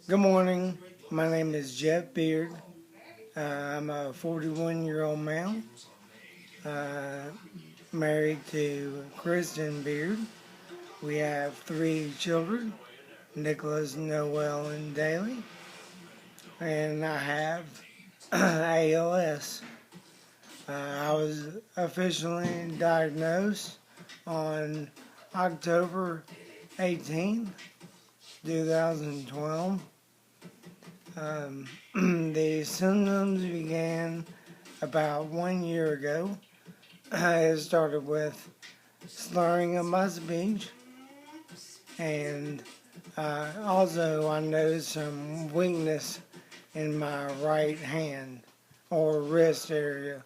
Good morning. My name is Jeff Beard. I'm a 41-year-old male, uh, married to Kristen Beard. We have 3 children, Nicholas, Noel, and Daly. And I have ALS. I was officially diagnosed on October 18th, 2012. The symptoms began about 1 year ago. It started with slurring of my speech, and also I noticed some weakness in my right hand or wrist area.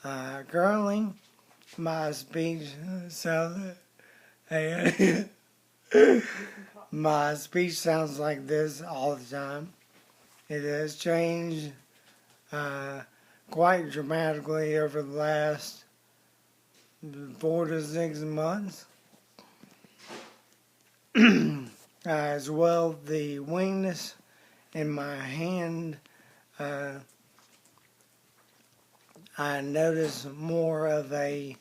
Currently, my speech sounds my speech sounds like this all the time. It has changed quite dramatically over the last 4 to 6 months. As well, the weakness in my hand, I notice more of a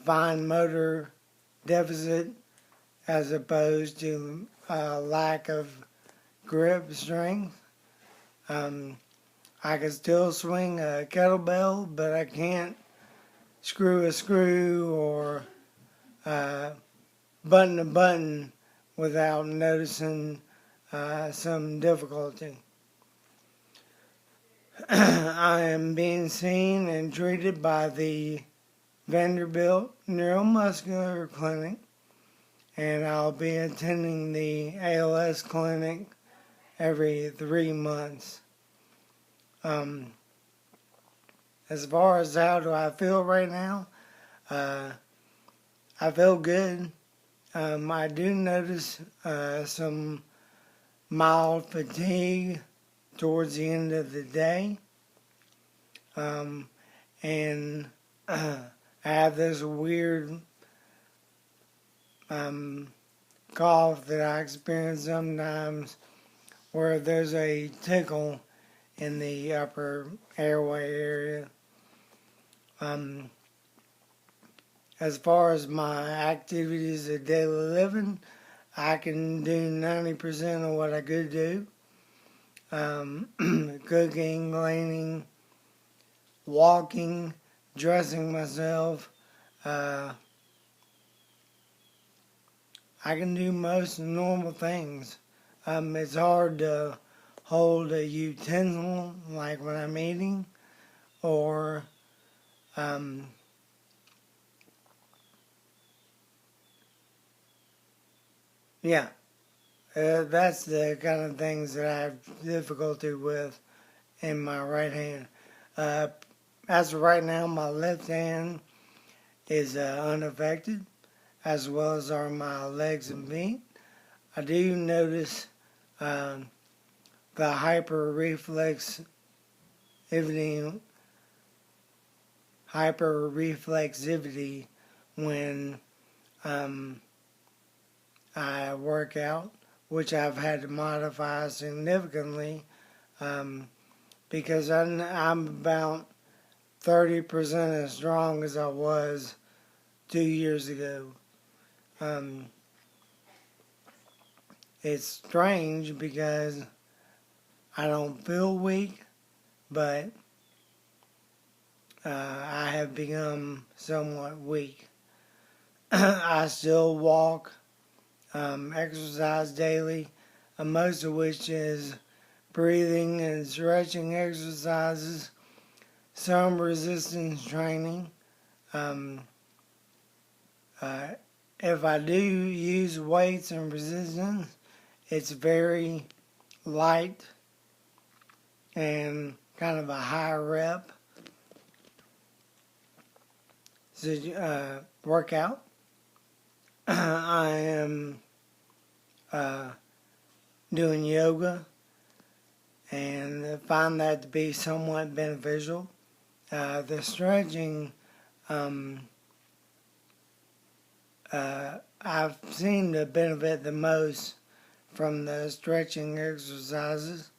fine motor deficit as opposed to a lack of grip strength. I can still swing a kettlebell, but I can't screw a screw or button a button without noticing some difficulty. I am being seen and treated by the Vanderbilt Neuromuscular Clinic, and I'll be attending the ALS clinic every 3 months. As far as how do I feel right now, I feel good. I do notice some mild fatigue towards the end of the day. And I have this weird cough that I experience sometimes where there's a tickle in the upper airway area. As far as my activities of daily living, I can do 90% of what I could do. Cooking, cleaning, walking, dressing myself. I can do most normal things. It's hard to hold a utensil like when I'm eating, or that's the kind of things that I have difficulty with in my right hand. As of right now, my left hand is unaffected, as well as are my legs and feet. I do notice the hyperreflexivity when I work out, which I've had to modify significantly because I'm about 30% as strong as I was 2 years ago. It's strange because I don't feel weak, but I have become somewhat weak. I still walk, exercise daily, most of which is breathing and stretching exercises, some resistance training. If I do use weights and resistance, it's very light and kind of a high rep workout. I am doing yoga and find that to be somewhat beneficial. The stretching, I've seen to benefit the most from the stretching exercises.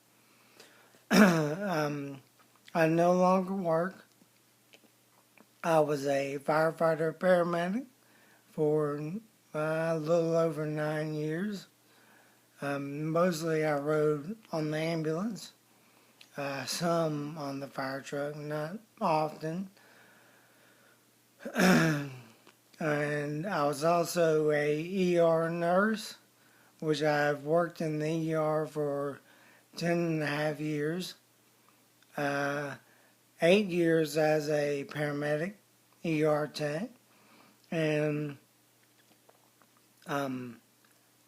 I no longer work. I was a firefighter paramedic for a little over 9 years. Mostly I rode on the ambulance, some on the fire truck, not often. And I was also a ER nurse, which I've worked in the ER for 10.5 years. 8 years as a paramedic, ER tech, and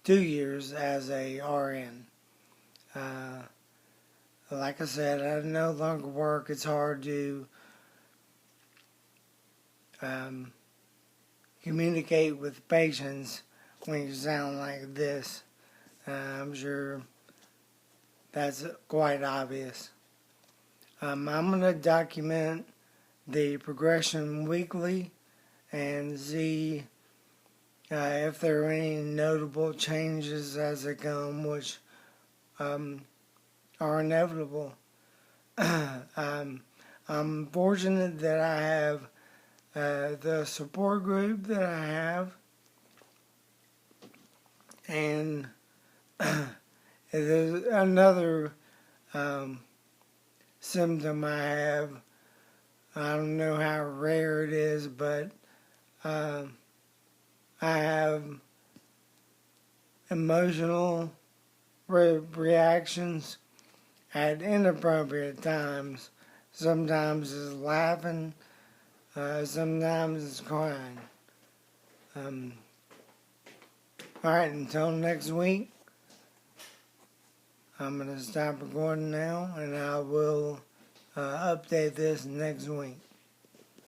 2 years as a RN. Like I said, I no longer work. It's hard to communicate with patients when you sound like this. I'm sure that's quite obvious. I'm going to document the progression weekly and see if there are any notable changes as they come, which are inevitable. I'm fortunate that I have the support group that I have, and there's another symptom I have. I don't know how rare it is, but I have emotional reactions at inappropriate times. Sometimes it's laughing, sometimes it's crying. Alright, until next week, I'm going to stop recording now, and I will update this next week.